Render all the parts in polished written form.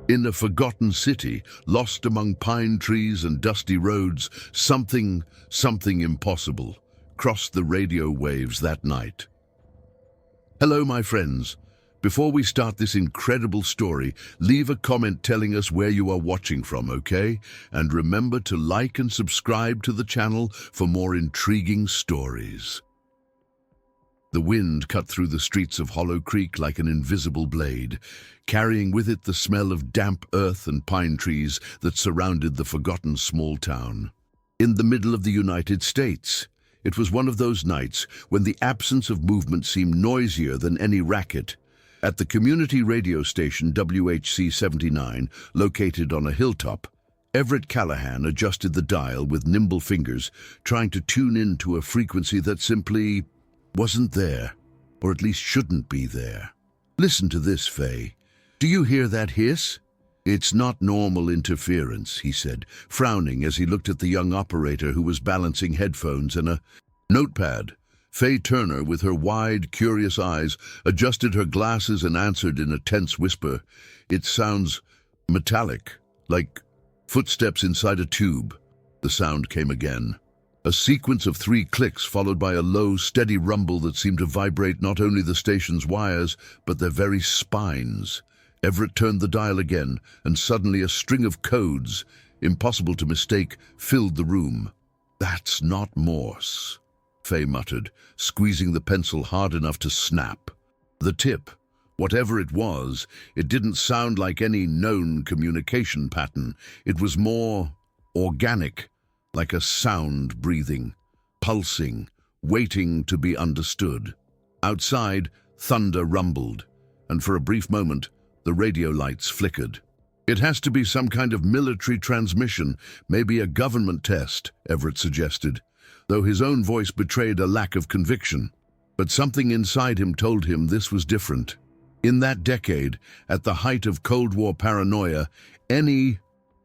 In a forgotten city, lost among pine trees and dusty roads, something impossible crossed the radio waves that night. Hello, my friends. Before we start this incredible story, leave a comment telling us where you are watching from, okay? And remember to like and subscribe to the channel for more intriguing stories. The wind cut through the streets of Hollow Creek like an invisible blade, carrying with it the smell of damp earth and pine trees that surrounded the forgotten small town. In the middle of the United States, it was one of those nights when the absence of movement seemed noisier than any racket. At the community radio station WHC 79, located on a hilltop, Everett Callahan adjusted the dial with nimble fingers, trying to tune in to a frequency that simply wasn't there, or at least shouldn't be there. Listen to this, Faye. Do you hear that hiss? It's not normal interference, he said, frowning as he looked at the young operator who was balancing headphones and a notepad. Faye Turner, with her wide, curious eyes, adjusted her glasses and answered in a tense whisper. It sounds metallic, like footsteps inside a tube. The sound came again. A sequence of 3 clicks followed by a low, steady rumble that seemed to vibrate not only the station's wires, but their very spines. Everett turned the dial again, and suddenly a string of codes, impossible to mistake, filled the room. "That's not Morse," Faye muttered, squeezing the pencil hard enough to snap. The tip, whatever it was, it didn't sound like any known communication pattern. It was more organic, like a sound breathing, pulsing, waiting to be understood. Outside, thunder rumbled, and for a brief moment, the radio lights flickered. "It has to be some kind of military transmission, maybe a government test," Everett suggested, though his own voice betrayed a lack of conviction. But something inside him told him this was different. In that decade, at the height of Cold War paranoia, any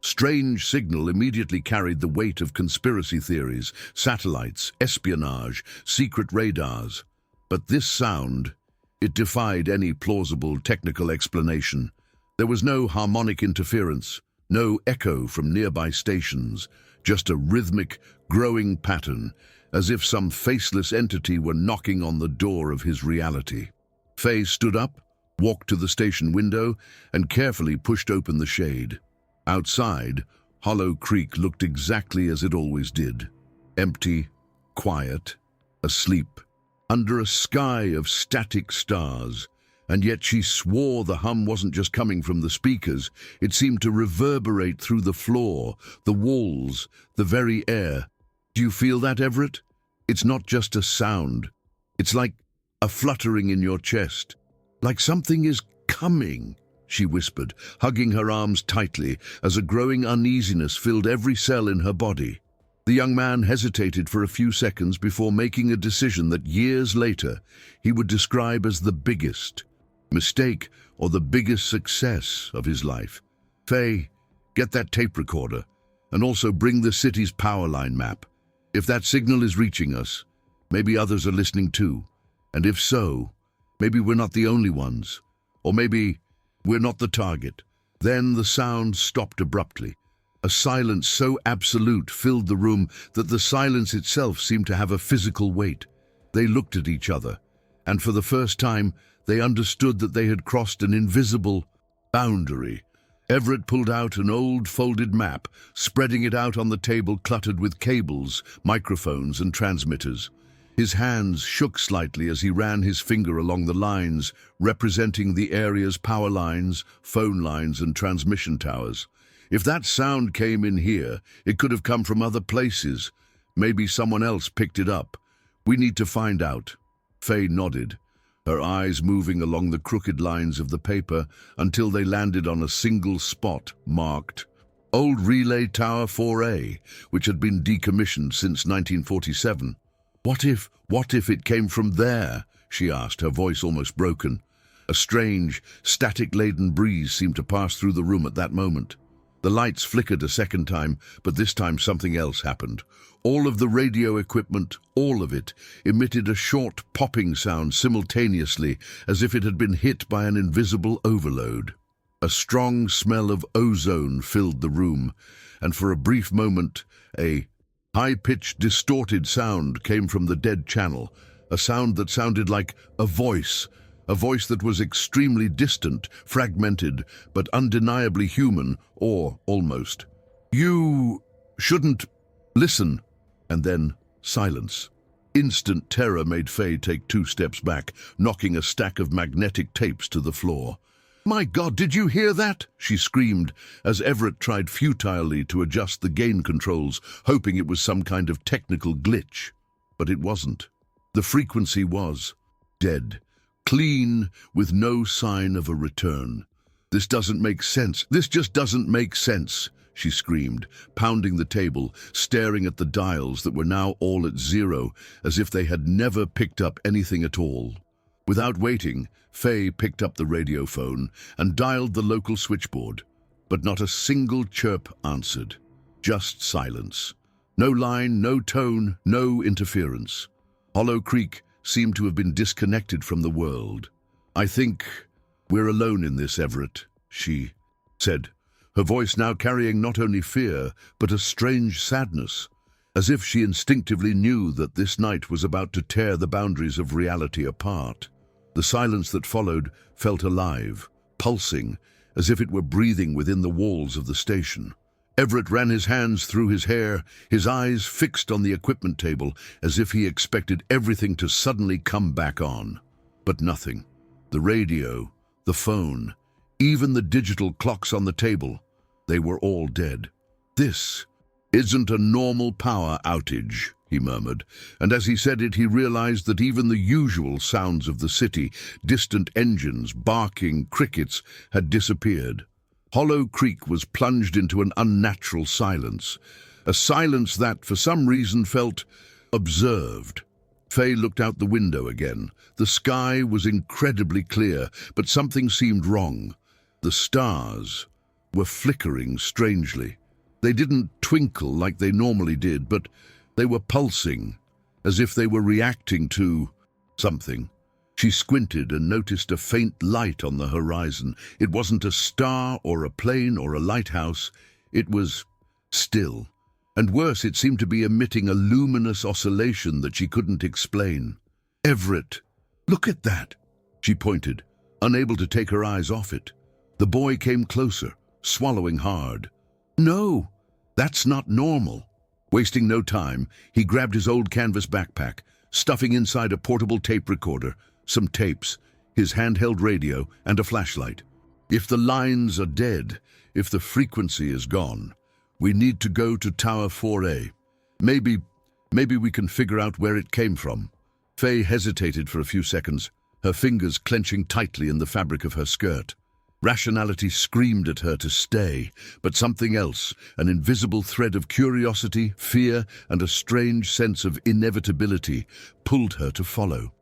strange signal immediately carried the weight of conspiracy theories, satellites, espionage, secret radars. But this sound, it defied any plausible technical explanation. There was no harmonic interference, no echo from nearby stations, just a rhythmic, growing pattern, as if some faceless entity were knocking on the door of his reality. Faye stood up, walked to the station window, and carefully pushed open the shade. Outside, Hollow Creek looked exactly as it always did. Empty, quiet, asleep, under a sky of static stars. And yet she swore the hum wasn't just coming from the speakers. It seemed to reverberate through the floor, the walls, the very air. Do you feel that, Everett? It's not just a sound. It's like a fluttering in your chest. Like something is coming, she whispered, hugging her arms tightly as a growing uneasiness filled every cell in her body. The young man hesitated for a few seconds before making a decision that years later he would describe as the biggest mistake or the biggest success of his life. "Faye, get that tape recorder, and also bring the city's power line map. If that signal is reaching us, maybe others are listening too. And if so, maybe we're not the only ones. Or maybe we're not the target." Then the sound stopped abruptly. A silence so absolute filled the room that the silence itself seemed to have a physical weight. They looked at each other, and for the first time, they understood that they had crossed an invisible boundary. Everett pulled out an old folded map, spreading it out on the table cluttered with cables, microphones, and transmitters. His hands shook slightly as he ran his finger along the lines, representing the area's power lines, phone lines, and transmission towers. If that sound came in here, it could have come from other places. Maybe someone else picked it up. We need to find out. Faye nodded, her eyes moving along the crooked lines of the paper until they landed on a single spot marked Old Relay Tower 4A, which had been decommissioned since 1947. What if it came from there? She asked, her voice almost broken. A strange, static-laden breeze seemed to pass through the room at that moment. The lights flickered a second time, but this time something else happened. All of the radio equipment, all of it, emitted a short popping sound simultaneously, as if it had been hit by an invisible overload. A strong smell of ozone filled the room, and for a brief moment, a high-pitched, distorted sound came from the dead channel, a sound that sounded like a voice that was extremely distant, fragmented, but undeniably human, or almost. "You shouldn't listen." And then silence. Instant terror made Faye take 2 steps back, knocking a stack of magnetic tapes to the floor. "My God, did you hear that?" she screamed, as Everett tried futilely to adjust the gain controls, hoping it was some kind of technical glitch. But it wasn't. The frequency was dead, clean, with no sign of a return. "This doesn't make sense. This just doesn't make sense," she screamed, pounding the table, staring at the dials that were now all at 0, as if they had never picked up anything at all. Without waiting, Faye picked up the radio phone and dialed the local switchboard, but not a single chirp answered. Just silence. No line, no tone, no interference. Hollow Creek seemed to have been disconnected from the world. "I think we're alone in this, Everett," she said, her voice now carrying not only fear, but a strange sadness, as if she instinctively knew that this night was about to tear the boundaries of reality apart. The silence that followed felt alive, pulsing, as if it were breathing within the walls of the station. Everett ran his hands through his hair, his eyes fixed on the equipment table, as if he expected everything to suddenly come back on. But nothing. The radio, the phone, even the digital clocks on the table, they were all dead. "This isn't a normal power outage," he murmured, and as he said it, he realized that even the usual sounds of the city, distant engines, barking, crickets, had disappeared. Hollow Creek was plunged into an unnatural silence, a silence that, for some reason, felt observed. Faye looked out the window again. The sky was incredibly clear, but something seemed wrong. The stars were flickering strangely. They didn't twinkle like they normally did, but they were pulsing, as if they were reacting to something. She squinted and noticed a faint light on the horizon. It wasn't a star or a plane or a lighthouse. It was still. And worse, it seemed to be emitting a luminous oscillation that she couldn't explain. "Everett, look at that!" She pointed, unable to take her eyes off it. The boy came closer, swallowing hard. "No, that's not normal." Wasting no time, he grabbed his old canvas backpack, stuffing inside a portable tape recorder, some tapes, his handheld radio, and a flashlight. "If the lines are dead, if the frequency is gone, we need to go to Tower 4A. Maybe we can figure out where it came from." Faye hesitated for a few seconds, her fingers clenching tightly in the fabric of her skirt. Rationality screamed at her to stay, but something else, an invisible thread of curiosity, fear, and a strange sense of inevitability, pulled her to follow.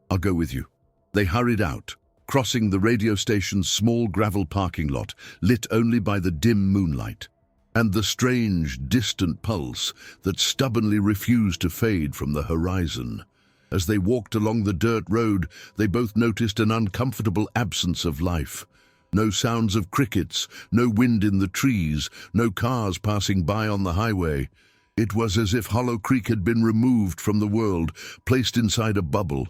I'll go with you." They hurried out, crossing the radio station's small gravel parking lot, lit only by the dim moonlight, and the strange, distant pulse that stubbornly refused to fade from the horizon. As they walked along the dirt road, they both noticed an uncomfortable absence of life. No sounds of crickets, no wind in the trees, no cars passing by on the highway. It was as if Hollow Creek had been removed from the world, placed inside a bubble,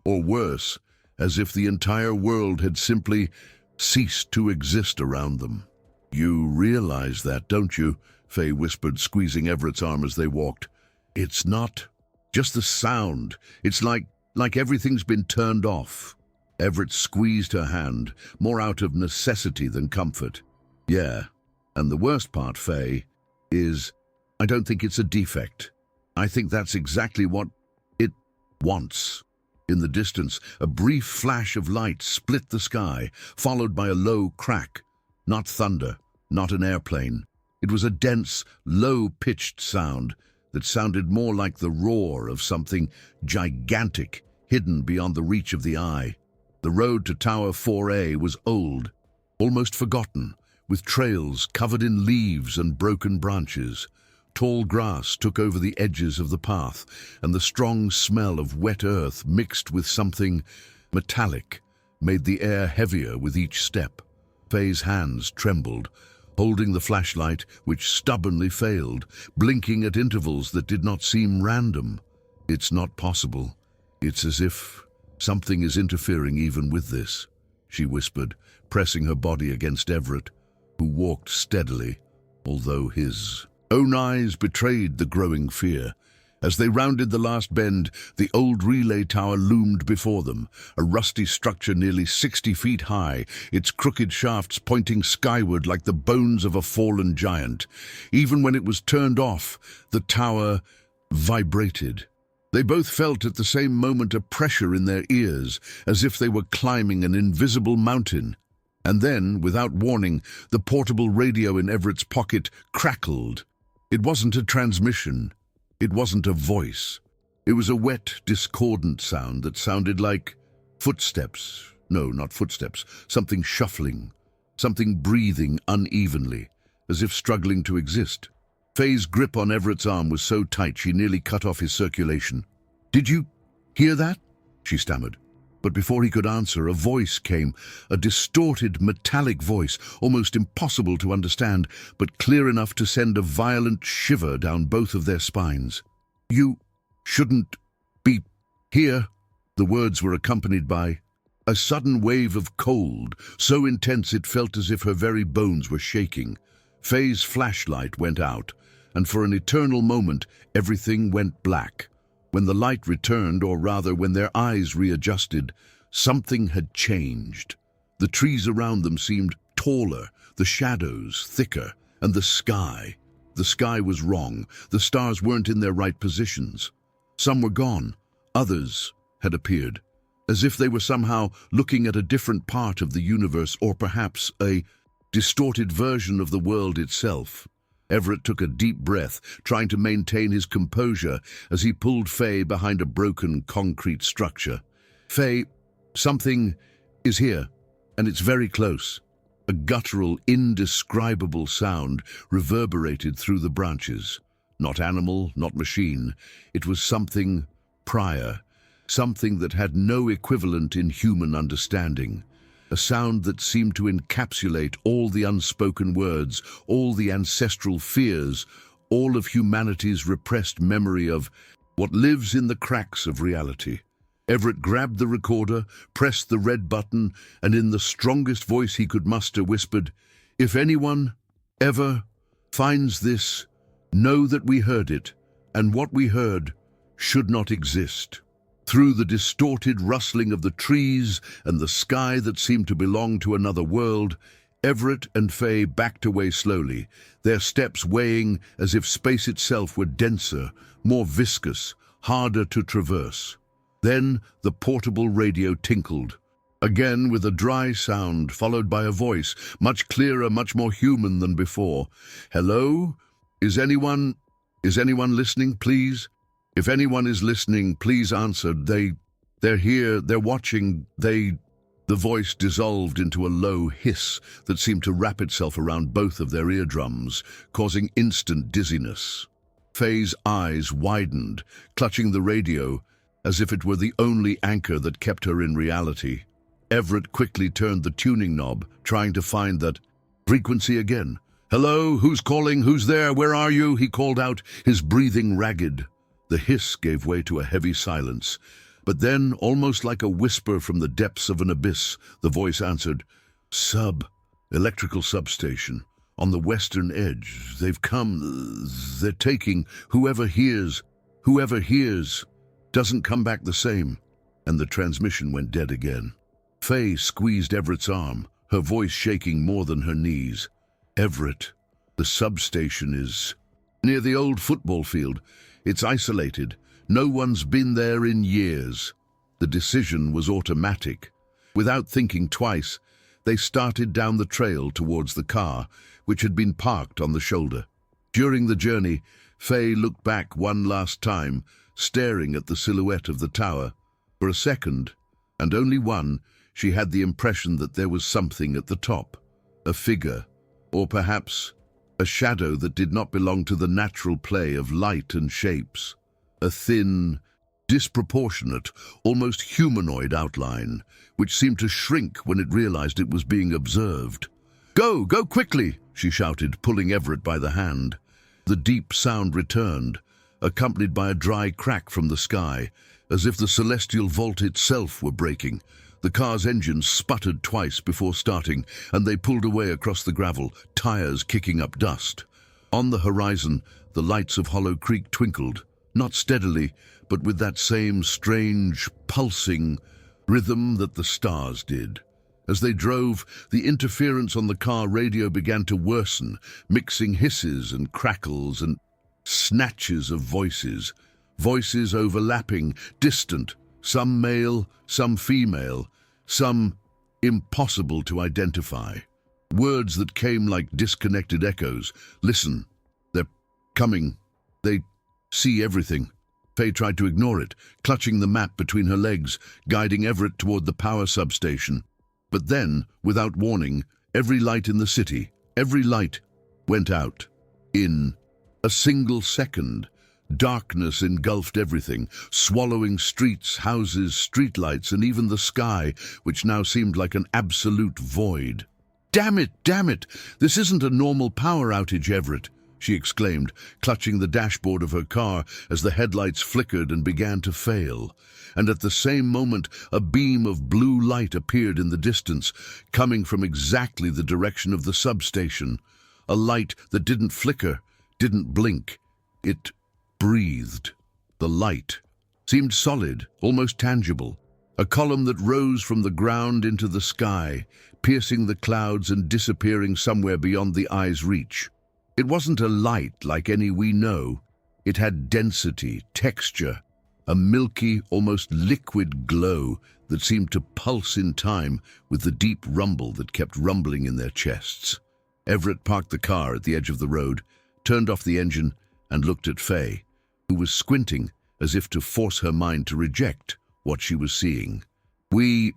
or worse, as if the entire world had simply ceased to exist around them. "You realize that, don't you?" Faye whispered, squeezing Everett's arm as they walked. "It's not just the sound. It's like everything's been turned off." Everett squeezed her hand, more out of necessity than comfort. "Yeah, and the worst part, Faye, is I don't think it's a defect. I think that's exactly what it wants." In the distance, a brief flash of light split the sky, followed by a low crack. Not thunder, not an airplane. It was a dense, low-pitched sound that sounded more like the roar of something gigantic, hidden beyond the reach of the eye. The road to Tower 4A was old, almost forgotten, with trails covered in leaves and broken branches. Tall grass took over the edges of the path, and the strong smell of wet earth mixed with something metallic made the air heavier with each step. Faye's hands trembled, holding the flashlight, which stubbornly failed, blinking at intervals that did not seem random. It's not possible. It's as if something is interfering even with this, she whispered, pressing her body against Everett, who walked steadily, although his own eyes betrayed the growing fear. As they rounded the last bend, the old relay tower loomed before them, a rusty structure nearly 60 feet high, its crooked shafts pointing skyward like the bones of a fallen giant. Even when it was turned off, the tower vibrated. They both felt at the same moment a pressure in their ears, as if they were climbing an invisible mountain. And then, without warning, the portable radio in Everett's pocket crackled. It wasn't a transmission. It wasn't a voice. It was a wet, discordant sound that sounded like footsteps. No, not footsteps. Something shuffling. Something breathing unevenly, as if struggling to exist. Faye's grip on Everett's arm was so tight she nearly cut off his circulation. "Did you hear that?" she stammered. But before he could answer, a voice came, a distorted, metallic voice, almost impossible to understand, but clear enough to send a violent shiver down both of their spines. "You shouldn't be here." The words were accompanied by a sudden wave of cold, so intense it felt as if her very bones were shaking. Faye's flashlight went out, and for an eternal moment, everything went black. When the light returned, or rather when their eyes readjusted, something had changed. The trees around them seemed taller, the shadows thicker, and the sky was wrong. The stars weren't in their right positions. Some were gone, others had appeared, as if they were somehow looking at a different part of the universe, or perhaps a distorted version of the world itself. Everett took a deep breath, trying to maintain his composure as he pulled Faye behind a broken concrete structure. "Faye, something is here, and it's very close." A guttural, indescribable sound reverberated through the branches. Not animal, not machine. It was something prior, something that had no equivalent in human understanding. A sound that seemed to encapsulate all the unspoken words, all the ancestral fears, all of humanity's repressed memory of what lives in the cracks of reality. Everett grabbed the recorder, pressed the red button, and in the strongest voice he could muster whispered, "If anyone ever finds this, know that we heard it, and what we heard should not exist." Through the distorted rustling of the trees and the sky that seemed to belong to another world, Everett and Faye backed away slowly, their steps weighing as if space itself were denser, more viscous, harder to traverse. Then the portable radio tinkled, again with a dry sound followed by a voice, much clearer, much more human than before. "Hello? Is anyone listening, please? If anyone is listening, please answer. They're here, they're watching, The voice dissolved into a low hiss that seemed to wrap itself around both of their eardrums, causing instant dizziness. Faye's eyes widened, clutching the radio, as if it were the only anchor that kept her in reality. Everett quickly turned the tuning knob, trying to find that frequency again. "Hello? Who's calling? Who's there? Where are you?" he called out, his breathing ragged. The hiss gave way to a heavy silence. But then, almost like a whisper from the depths of an abyss, the voice answered, Electrical substation. On the western edge. They've come. They're taking. Whoever hears doesn't come back the same." And the transmission went dead again. Faye squeezed Everett's arm, her voice shaking more than her knees. "Everett, the substation is near the old football field. It's isolated. No one's been there in years." The decision was automatic. Without thinking twice, they started down the trail towards the car, which had been parked on the shoulder. During the journey, Faye looked back one last time, staring at the silhouette of the tower. For a second, and only one, she had the impression that there was something at the top. A figure, or perhaps a shadow that did not belong to the natural play of light and shapes. A thin, disproportionate, almost humanoid outline, which seemed to shrink when it realized it was being observed. Go, go quickly, she shouted, pulling Everett by the hand. The deep sound returned, accompanied by a dry crack from the sky, as if the celestial vault itself were breaking. The car's engine sputtered twice before starting, and they pulled away across the gravel, tires kicking up dust. On the horizon, the lights of Hollow Creek twinkled, not steadily, but with that same strange, pulsing rhythm that the stars did. As they drove, the interference on the car radio began to worsen, mixing hisses and crackles and snatches of voices. Voices overlapping, distant, some male, some female, some impossible to identify. Words that came like disconnected echoes. Listen, they're coming. They see everything. Faye tried to ignore it, clutching the map between her legs, guiding Everett toward the power substation. But then, without warning, every light in the city, every light, went out. In a single second, darkness engulfed everything, swallowing streets, houses, streetlights, and even the sky, which now seemed like an absolute void. Damn it! This isn't a normal power outage, Everett, she exclaimed, clutching the dashboard of her car as the headlights flickered and began to fail. And at the same moment, a beam of blue light appeared in the distance, coming from exactly the direction of the substation. A light that didn't flicker, didn't blink. It breathed. The light seemed solid, almost tangible. A column that rose from the ground into the sky, piercing the clouds and disappearing somewhere beyond the eye's reach. It wasn't a light like any we know. It had density, texture, a milky, almost liquid glow that seemed to pulse in time with the deep rumble that kept rumbling in their chests. Everett parked the car at the edge of the road, turned off the engine, and looked at Faye, who was squinting as if to force her mind to reject what she was seeing. We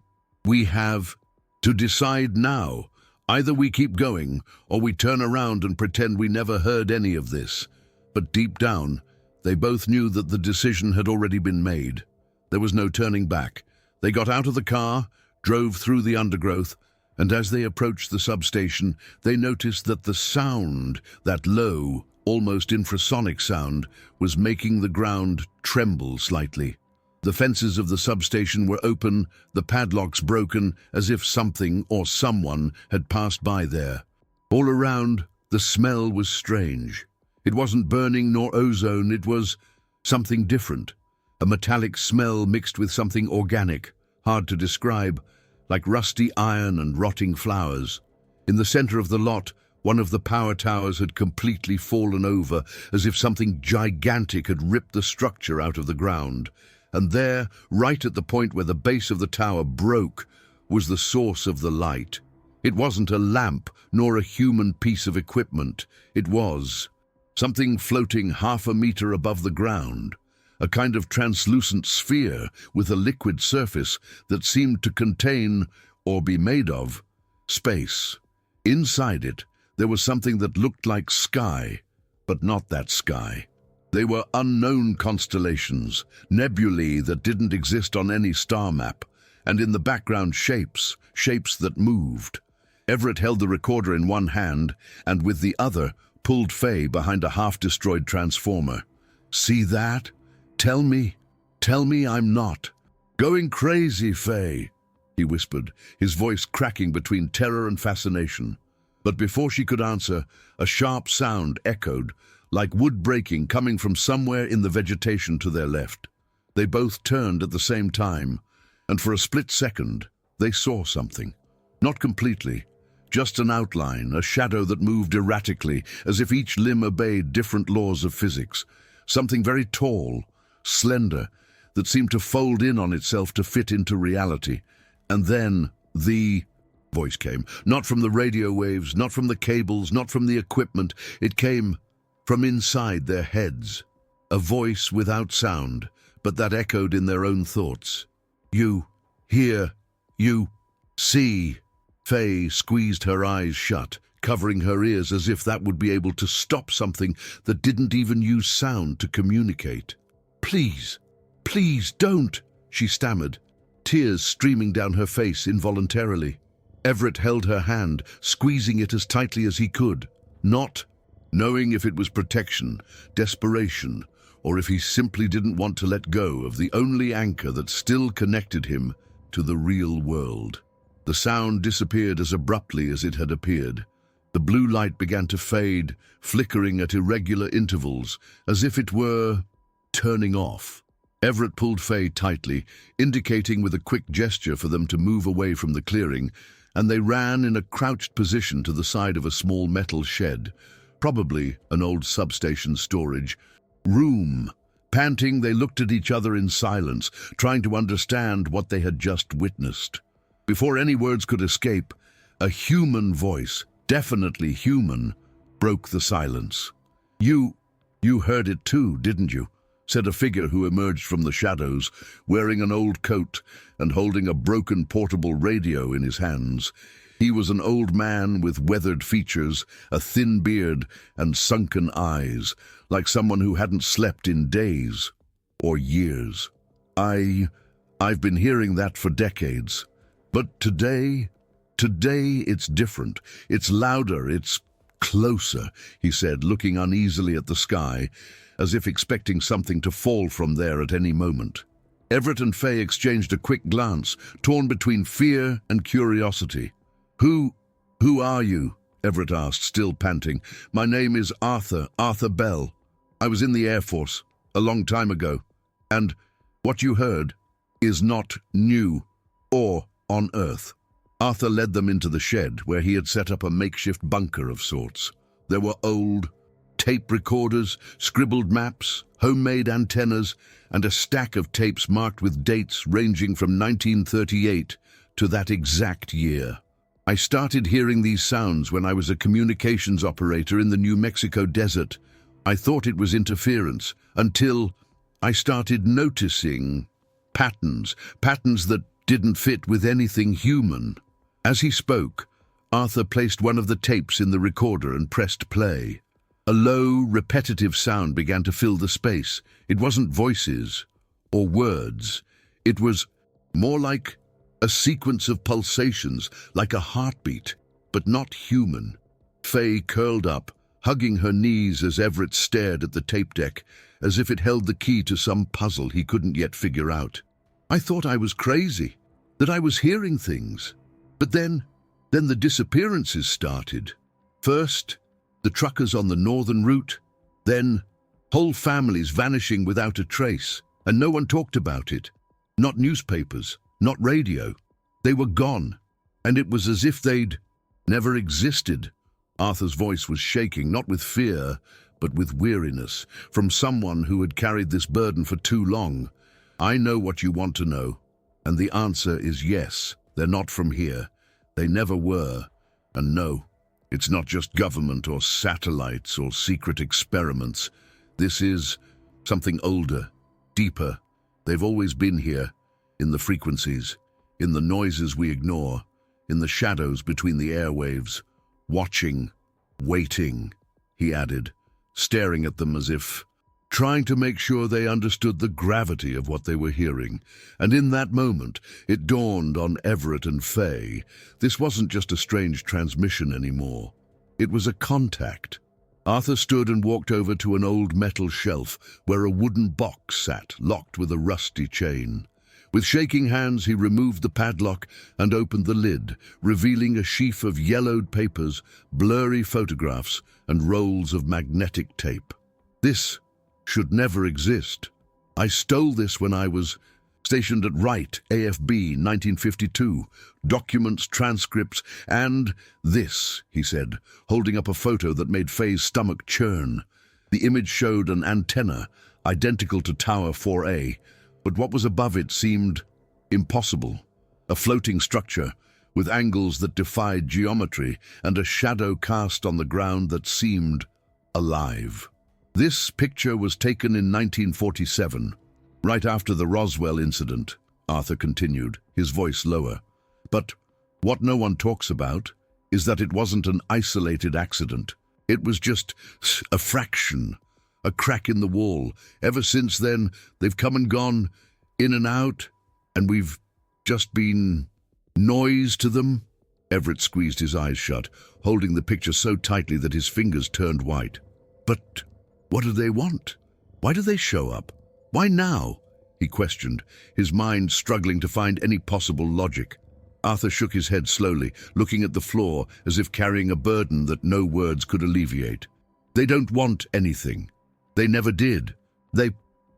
have to decide now. Either we keep going, or we turn around and pretend we never heard any of this. But deep down, they both knew that the decision had already been made. There was no turning back. They got out of the car, drove through the undergrowth, and as they approached the substation, they noticed that the sound, that low, almost infrasonic sound, was making the ground tremble slightly. The fences of the substation were open, the padlocks broken, as if something or someone had passed by there. All around, the smell was strange. It wasn't burning nor ozone, it was something different. A metallic smell mixed with something organic, hard to describe, like rusty iron and rotting flowers. In the center of the lot, one of the power towers had completely fallen over, as if something gigantic had ripped the structure out of the ground. And there, right at the point where the base of the tower broke, was the source of the light. It wasn't a lamp, nor a human piece of equipment. It was something floating 1/2 meter above the ground, a kind of translucent sphere with a liquid surface that seemed to contain, or be made of, space. Inside it, there was something that looked like sky, but not that sky. They were unknown constellations, nebulae that didn't exist on any star map, and in the background shapes that moved. Everett held the recorder in one hand, and with the other pulled Faye behind a half-destroyed transformer. See that? Tell me I'm not going crazy, Faye, he whispered, his voice cracking between terror and fascination. But before she could answer, a sharp sound echoed, like wood breaking coming from somewhere in the vegetation to their left. They both turned at the same time, and for a split second, they saw something. Not completely, just an outline, a shadow that moved erratically, as if each limb obeyed different laws of physics. Something very tall, slender, that seemed to fold in on itself to fit into reality. And then the voice came, not from the radio waves, not from the cables, not from the equipment. It came from inside their heads. A voice without sound, but that echoed in their own thoughts. You hear, you see. Faye squeezed her eyes shut, covering her ears as if that would be able to stop something that didn't even use sound to communicate. Please don't, she stammered, tears streaming down her face involuntarily. Everett held her hand, squeezing it as tightly as he could, not knowing if it was protection, desperation, or if he simply didn't want to let go of the only anchor that still connected him to the real world. The sound disappeared as abruptly as it had appeared. The blue light began to fade, flickering at irregular intervals, as if it were turning off. Everett pulled Faye tightly, indicating with a quick gesture for them to move away from the clearing, and they ran in a crouched position to the side of a small metal shed, probably an old substation storage room. Panting, they looked at each other in silence, trying to understand what they had just witnessed. Before any words could escape, a human voice, definitely human, broke the silence. You heard it too, didn't you?" said a figure who emerged from the shadows, wearing an old coat and holding a broken portable radio in his hands. He was an old man with weathered features, a thin beard, and sunken eyes, like someone who hadn't slept in days or years. I've been hearing that for decades. But today it's different. It's louder, it's closer," he said, looking uneasily at the sky, as if expecting something to fall from there at any moment. Everett and Faye exchanged a quick glance, torn between fear and curiosity. Who are you?" Everett asked, still panting. "My name is Arthur Bell. I was in the Air Force a long time ago, and what you heard is not new or on Earth." Arthur led them into the shed, where he had set up a makeshift bunker of sorts. There were old tape recorders, scribbled maps, homemade antennas, and a stack of tapes marked with dates ranging from 1938 to that exact year. "I started hearing these sounds when I was a communications operator in the New Mexico desert. I thought it was interference, until I started noticing patterns that didn't fit with anything human." As he spoke, Arthur placed one of the tapes in the recorder and pressed play. A low, repetitive sound began to fill the space. It wasn't voices or words. It was more like a sequence of pulsations, like a heartbeat, but not human. Faye curled up, hugging her knees as Everett stared at the tape deck, as if it held the key to some puzzle he couldn't yet figure out. "I thought I was crazy, that I was hearing things. But then the disappearances started. First, the truckers on the northern route, then whole families vanishing without a trace, and no one talked about it. Not newspapers, not radio. They were gone, and it was as if they'd never existed." Arthur's voice was shaking, not with fear, but with weariness, from someone who had carried this burden for too long. "I know what you want to know, and the answer is yes. They're not from here. They never were. And no, it's not just government or satellites or secret experiments. This is something older, deeper. They've always been here, in the frequencies, in the noises we ignore, in the shadows between the airwaves, watching, waiting," he added, staring at them as if trying to make sure they understood the gravity of what they were hearing. And in that moment, it dawned on Everett and Faye. This wasn't just a strange transmission anymore. It was a contact. Arthur stood and walked over to an old metal shelf where a wooden box sat, locked with a rusty chain. With shaking hands, he removed the padlock and opened the lid, revealing a sheaf of yellowed papers, blurry photographs, and rolls of magnetic tape. "This should never exist. I stole this when I was stationed at Wright, AFB, 1952. Documents, transcripts, and this," he said, holding up a photo that made Faye's stomach churn. The image showed an antenna, identical to Tower 4A, but what was above it seemed impossible. A floating structure, with angles that defied geometry, and a shadow cast on the ground that seemed alive. "This picture was taken in 1947, right after the Roswell incident," Arthur continued, his voice lower. "But what no one talks about is that it wasn't an isolated accident. It was just a fraction, a crack in the wall. Ever since then, they've come and gone, in and out, and we've just been noise to them." Everett squeezed his eyes shut, holding the picture so tightly that his fingers turned white. But what do they want? Why do they show up? Why now? He questioned, his mind struggling to find any possible logic. Arthur shook his head slowly, looking at the floor as if carrying a burden that no words could alleviate. They don't want anything. They never did. They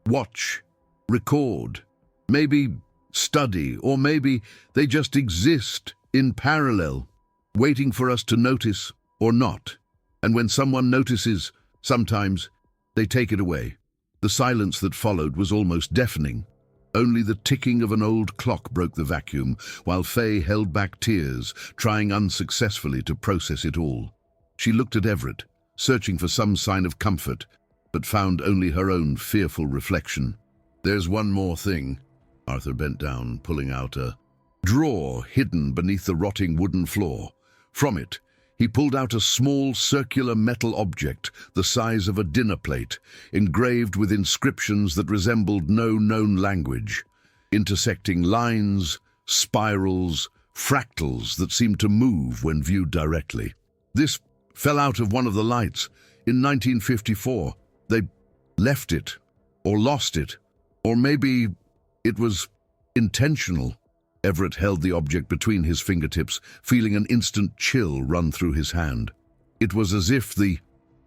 watch, record, maybe study, or maybe they just exist in parallel, waiting for us to notice or not. And when someone notices, sometimes they take it away. The silence that followed was almost deafening. Only the ticking of an old clock broke the vacuum, while Faye held back tears, trying unsuccessfully to process it all. She looked at Everett, searching for some sign of comfort, but found only her own fearful reflection. "There's one more thing." Arthur bent down, pulling out a drawer hidden beneath the rotting wooden floor. From it, he pulled out a small circular metal object the size of a dinner plate, engraved with inscriptions that resembled no known language, intersecting lines, spirals, fractals that seemed to move when viewed directly. This fell out of one of the lights in 1954. They left it, or lost it, or maybe it was intentional. Everett held the object between his fingertips, feeling an instant chill run through his hand. It was as if the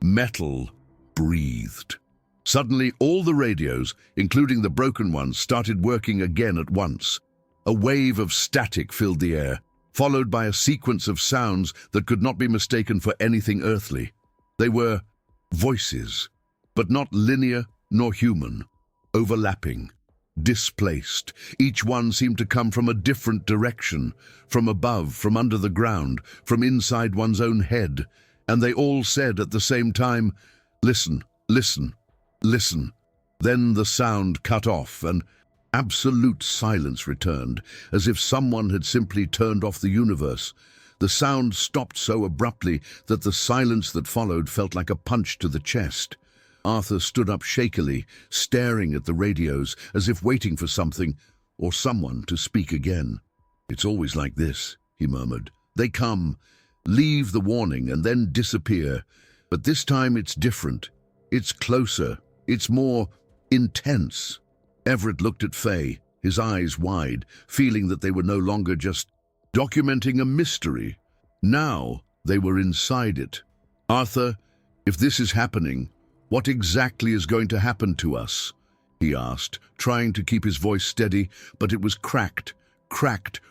metal breathed. Suddenly, all the radios, including the broken ones, started working again at once. A wave of static filled the air, followed by a sequence of sounds that could not be mistaken for anything earthly. They were voices, but not linear nor human, overlapping, displaced. Each one seemed to come from a different direction, from above, from under the ground, from inside one's own head, and they all said at the same time, "Listen, listen, listen." Then the sound cut off, and absolute silence returned, as if someone had simply turned off the universe. The sound stopped so abruptly that the silence that followed felt like a punch to the chest. Arthur stood up shakily, staring at the radios, as if waiting for something or someone to speak again. "It's always like this," he murmured. "They come, leave the warning, and then disappear. But this time it's different. It's closer. It's more intense." Everett looked at Faye, his eyes wide, feeling that they were no longer just documenting a mystery. Now they were inside it. "Arthur, if this is happening, what exactly is going to happen to us?" he asked, trying to keep his voice steady, but it was cracked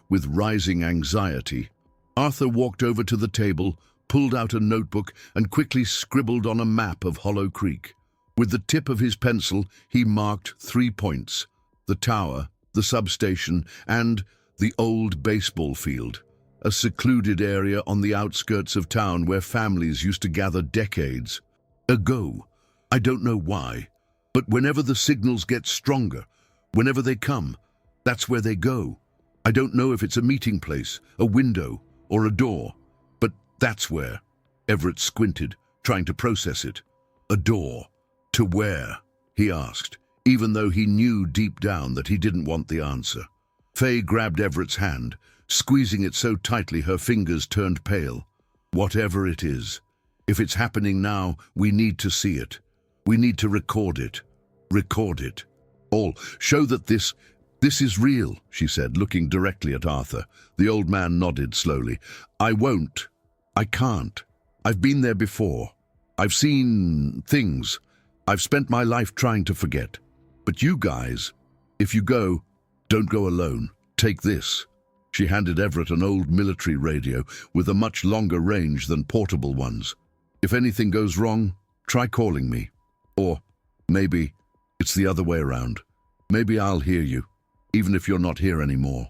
with rising anxiety. Arthur walked over to the table, pulled out a notebook, and quickly scribbled on a map of Hollow Creek. With the tip of his pencil, he marked 3 points: the tower, the substation, and the old baseball field, a secluded area on the outskirts of town where families used to gather decades ago. I don't know why, but whenever the signals get stronger, whenever they come, that's where they go. I don't know if it's a meeting place, a window, or a door, but that's where. Everett squinted, trying to process it. A door. To where? He asked, even though he knew deep down that he didn't want the answer. Faye grabbed Everett's hand, squeezing it so tightly her fingers turned pale. "Whatever it is, if it's happening now, we need to see it. We need to record it. Record it. All. Show that this is real," she said, looking directly at Arthur. The old man nodded slowly. "I won't. I can't. I've been there before. I've seen things. I've spent my life trying to forget. But you guys, if you go, don't go alone. Take this." She handed Everett an old military radio with a much longer range than portable ones. "If anything goes wrong, try calling me. Or maybe it's the other way around. Maybe I'll hear you, even if you're not here anymore."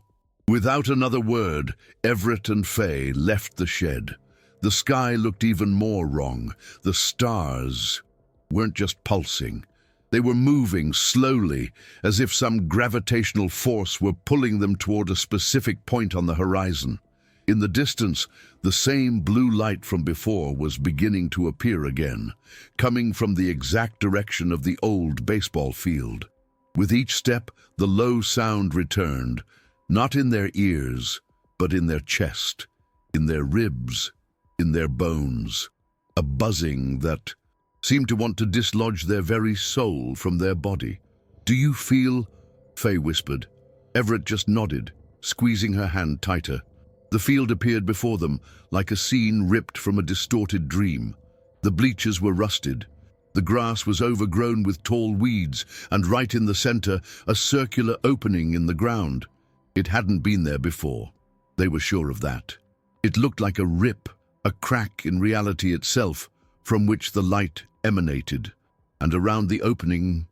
Without another word, Everett and Faye left the shed. The sky looked even more wrong. The stars weren't just pulsing. They were moving slowly, as if some gravitational force were pulling them toward a specific point on the horizon. In the distance, the same blue light from before was beginning to appear again, coming from the exact direction of the old baseball field. With each step, the low sound returned, not in their ears, but in their chest. in their ribs, in their bones, a buzzing that seemed to want to dislodge their very soul from their body. "Do you feel?" Faye whispered. Everett just nodded, squeezing her hand tighter. The field appeared before them, like a scene ripped from a distorted dream. The bleachers were rusted. The grass was overgrown with tall weeds, and right in the center, a circular opening in the ground. It hadn't been there before. They were sure of that. It looked like a rip, a crack in reality itself, from which the light emanated. And around the opening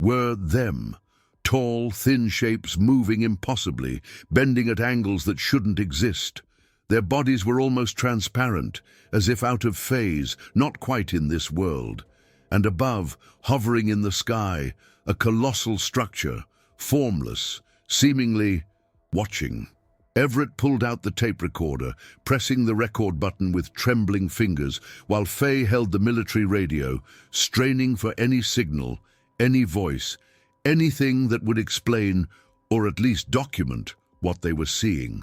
were them. Tall, thin shapes moving impossibly, bending at angles that shouldn't exist. Their bodies were almost transparent, as if out of phase, not quite in this world. And above, hovering in the sky, a colossal structure, formless, seemingly watching. Everett pulled out the tape recorder, pressing the record button with trembling fingers, while Faye held the military radio, straining for any signal, any voice, anything that would explain, or at least document, what they were seeing.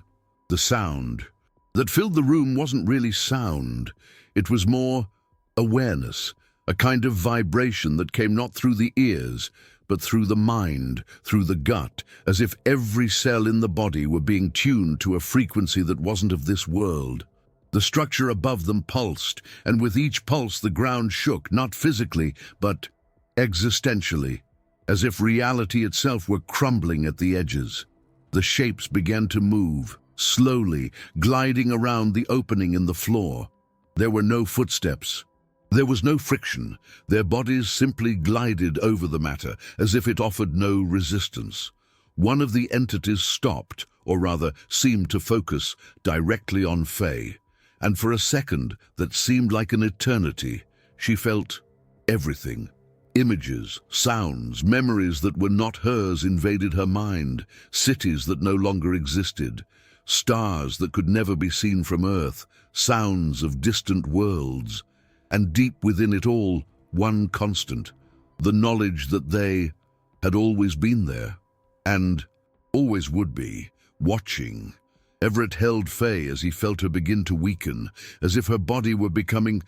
The sound that filled the room wasn't really sound. It was more awareness, a kind of vibration that came not through the ears, but through the mind, through the gut, as if every cell in the body were being tuned to a frequency that wasn't of this world. The structure above them pulsed, and with each pulse the ground shook, not physically, but existentially, as if reality itself were crumbling at the edges. The shapes began to move, slowly, gliding around the opening in the floor. There were no footsteps. There was no friction. Their bodies simply glided over the matter, as if it offered no resistance. One of the entities stopped, or rather seemed to focus, directly on Faye. And for a second that seemed like an eternity, she felt everything. Images, sounds, memories that were not hers invaded her mind, cities that no longer existed, stars that could never be seen from Earth, sounds of distant worlds, and deep within it all, one constant, the knowledge that they had always been there, and always would be, watching. Everett held Faye as he felt her begin to weaken, as if her body were becoming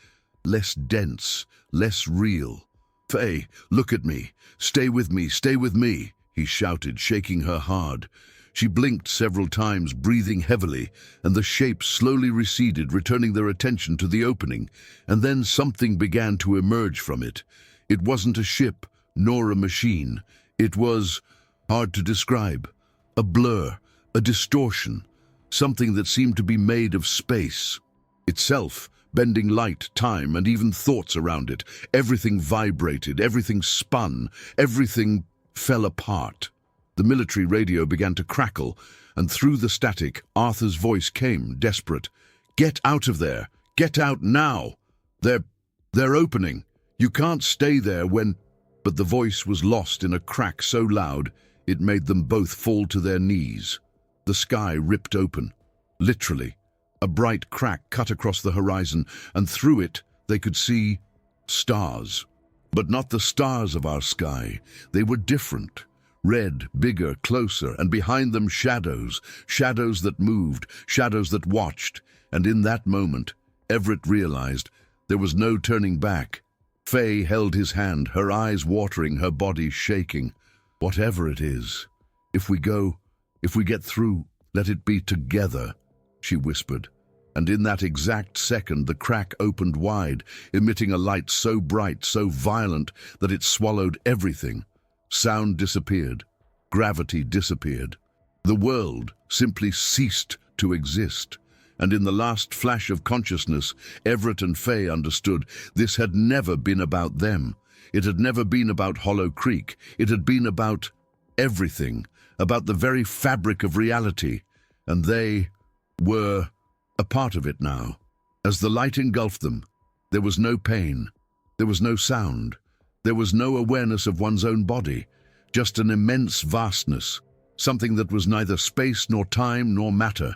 less dense, less real. "Faye, look at me. Stay with me," he shouted, shaking her hard. She blinked several times, breathing heavily, and the shapes slowly receded, returning their attention to the opening, and then something began to emerge from it. It wasn't a ship, nor a machine. It was hard to describe. A blur, a distortion, something that seemed to be made of space itself, bending light, time, and even thoughts around it. Everything vibrated, everything spun, everything fell apart. The military radio began to crackle, and through the static, Arthur's voice came, desperate. "Get out of there! Get out now! They're opening! You can't stay there when—" But the voice was lost in a crack so loud it made them both fall to their knees. The sky ripped open, literally. A bright crack cut across the horizon, and through it they could see stars. But not the stars of our sky. They were different. Red, bigger, closer, and behind them shadows, shadows that moved, shadows that watched. And in that moment, Everett realized there was no turning back. Faye held his hand, her eyes watering, her body shaking. "Whatever it is, if we get through, let it be together," she whispered. And in that exact second, the crack opened wide, emitting a light so bright, so violent, that it swallowed everything. Sound disappeared. Gravity disappeared. The world simply ceased to exist. And in the last flash of consciousness, Everett and Faye understood this had never been about them. It had never been about Hollow Creek. It had been about everything, about the very fabric of reality. And they were a part of it now. As the light engulfed them, there was no pain, there was no sound, there was no awareness of one's own body, just an immense vastness, something that was neither space nor time nor matter.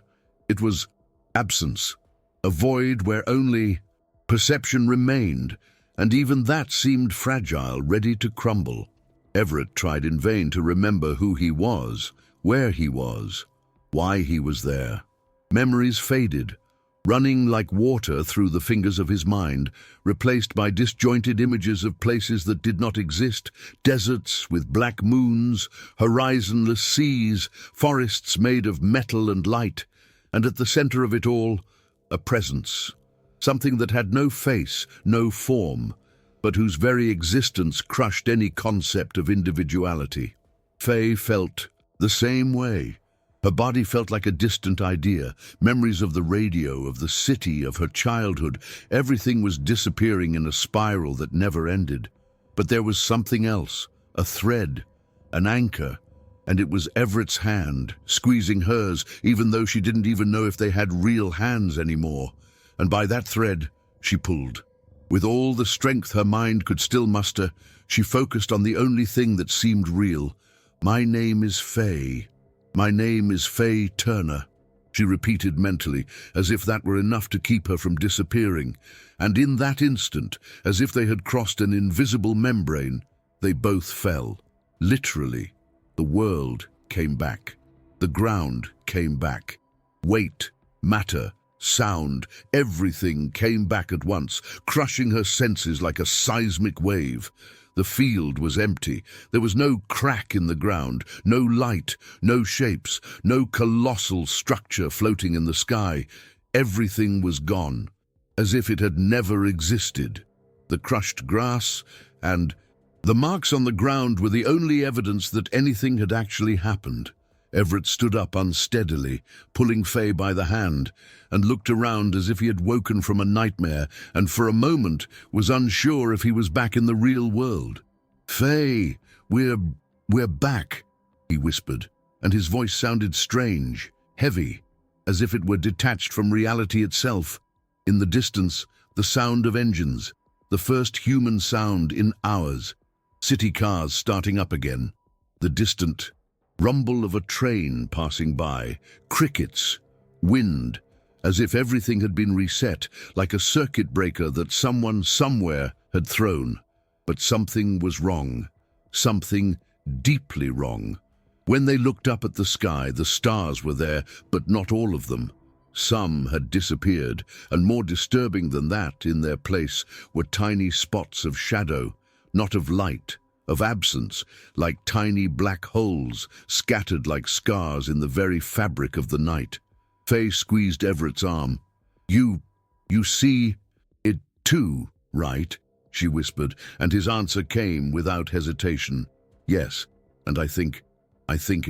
It was absence, a void where only perception remained, and even that seemed fragile, ready to crumble. Everett tried in vain to remember who he was, where he was, why he was there. Memories faded. running like water through the fingers of his mind, replaced by disjointed images of places that did not exist, deserts with black moons, horizonless seas, forests made of metal and light, and at the center of it all, a presence, something that had no face, no form, but whose very existence crushed any concept of individuality. Faye felt the same way. Her body felt like a distant idea. Memories of the radio, of the city, of her childhood, everything was disappearing in a spiral that never ended. But there was something else, a thread, an anchor, and it was Everett's hand, squeezing hers, even though she didn't even know if they had real hands anymore. And by that thread, she pulled. With all the strength her mind could still muster, she focused on the only thing that seemed real. "My name is Faye. My name is Faye Turner," she repeated mentally, as if that were enough to keep her from disappearing. And in that instant, as if they had crossed an invisible membrane, they both fell. Literally, the world came back. The ground came back. Weight, matter, sound, everything came back at once, crushing her senses like a seismic wave. The field was empty. There was no crack in the ground, no light, no shapes, no colossal structure floating in the sky. Everything was gone, as if it had never existed. The crushed grass and the marks on the ground were the only evidence that anything had actually happened. Everett stood up unsteadily, pulling Faye by the hand, and looked around as if he had woken from a nightmare, and for a moment was unsure if he was back in the real world. "Faye, we're back," he whispered, and his voice sounded strange, heavy, as if it were detached from reality itself. In the distance, the sound of engines, the first human sound in hours. City cars starting up again. The distant rumble of a train passing by, crickets, wind, as if everything had been reset, like a circuit breaker that someone somewhere had thrown. But something was wrong, something deeply wrong. When they looked up at the sky, the stars were there, but not all of them. Some had disappeared, and more disturbing than that, in their place were tiny spots of shadow, not of light, of absence, like tiny black holes, scattered like scars in the very fabric of the night. Faye squeezed Everett's arm. You see it too, right?" she whispered, and his answer came without hesitation. "Yes, and I think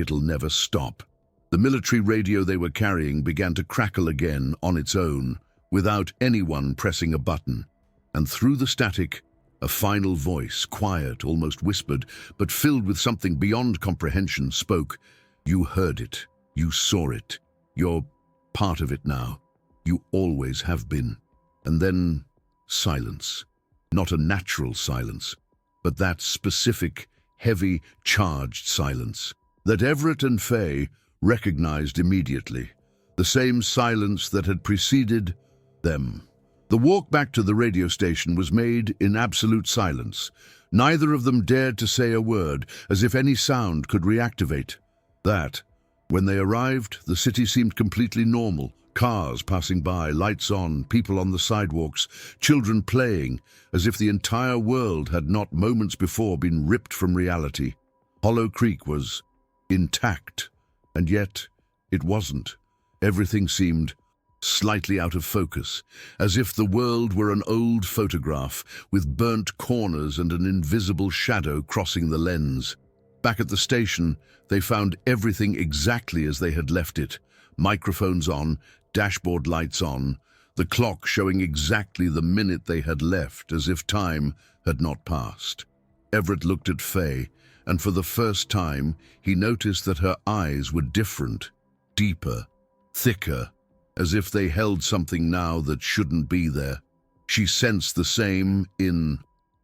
it'll never stop." The military radio they were carrying began to crackle again on its own, without anyone pressing a button. And through the static, a final voice, quiet, almost whispered, but filled with something beyond comprehension, spoke. "You heard it. You saw it. You're part of it now. You always have been." And then silence. Not a natural silence, but that specific, heavy, charged silence that Everett and Faye recognized immediately. The same silence that had preceded them. The walk back to the radio station was made in absolute silence. Neither of them dared to say a word, as if any sound could reactivate that. When they arrived, the city seemed completely normal. Cars passing by, lights on, people on the sidewalks, children playing, as if the entire world had not moments before been ripped from reality. Hollow Creek was intact, and yet it wasn't. Everything seemed slightly out of focus, as if the world were an old photograph with burnt corners and an invisible shadow crossing the lens. Back at the station, they found everything exactly as they had left it. Microphones on, dashboard lights on, the clock showing exactly the minute they had left, as if time had not passed. Everett looked at Faye, and for the first time, he noticed that her eyes were different, deeper, thicker, as if they held something now that shouldn't be there. She sensed the same in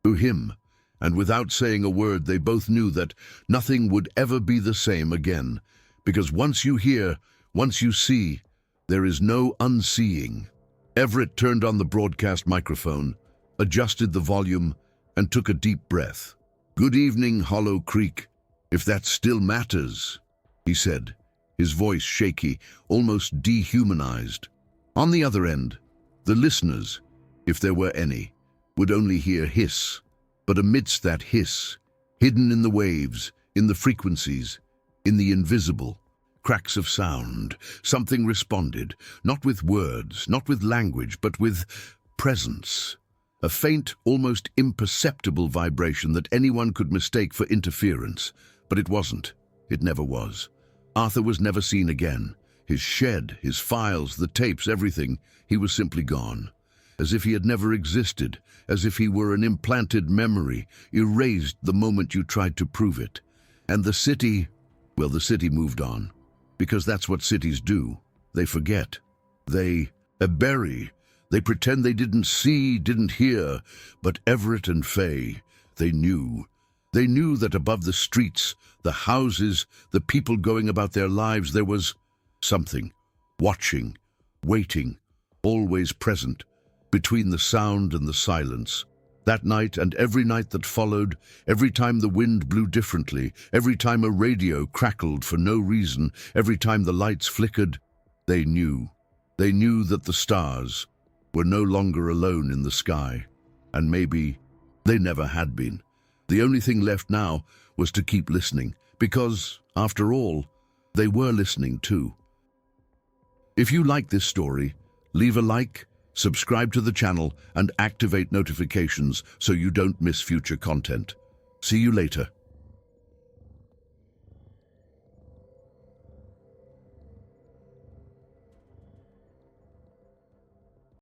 him, and without saying a word, they both knew that nothing would ever be the same again, because once you hear, once you see, there is no unseeing. Everett turned on the broadcast microphone, adjusted the volume, and took a deep breath. "Good evening, Hollow Creek, if that still matters," he said, his voice shaky, almost dehumanized. On the other end, the listeners, if there were any, would only hear hiss, but amidst that hiss, hidden in the waves, in the frequencies, in the invisible, cracks of sound, something responded, not with words, not with language, but with presence. A faint, almost imperceptible vibration that anyone could mistake for interference, but it wasn't. It never was. Arthur was never seen again. His shed, his files, the tapes, everything, he was simply gone. As if he had never existed, as if he were an implanted memory, erased the moment you tried to prove it. And the city, well, the city moved on. Because that's what cities do. They forget. They bury. They pretend they didn't see, didn't hear. But Everett and Fay, they knew. They knew that above the streets, the houses, the people going about their lives, there was something, watching, waiting, always present, between the sound and the silence. That night and every night that followed, every time the wind blew differently, every time a radio crackled for no reason, every time the lights flickered, they knew. They knew that the stars were no longer alone in the sky. And maybe they never had been. The only thing left now was to keep listening, because, after all, they were listening too. If you like this story, leave a like, subscribe to the channel, and activate notifications so you don't miss future content. See you later.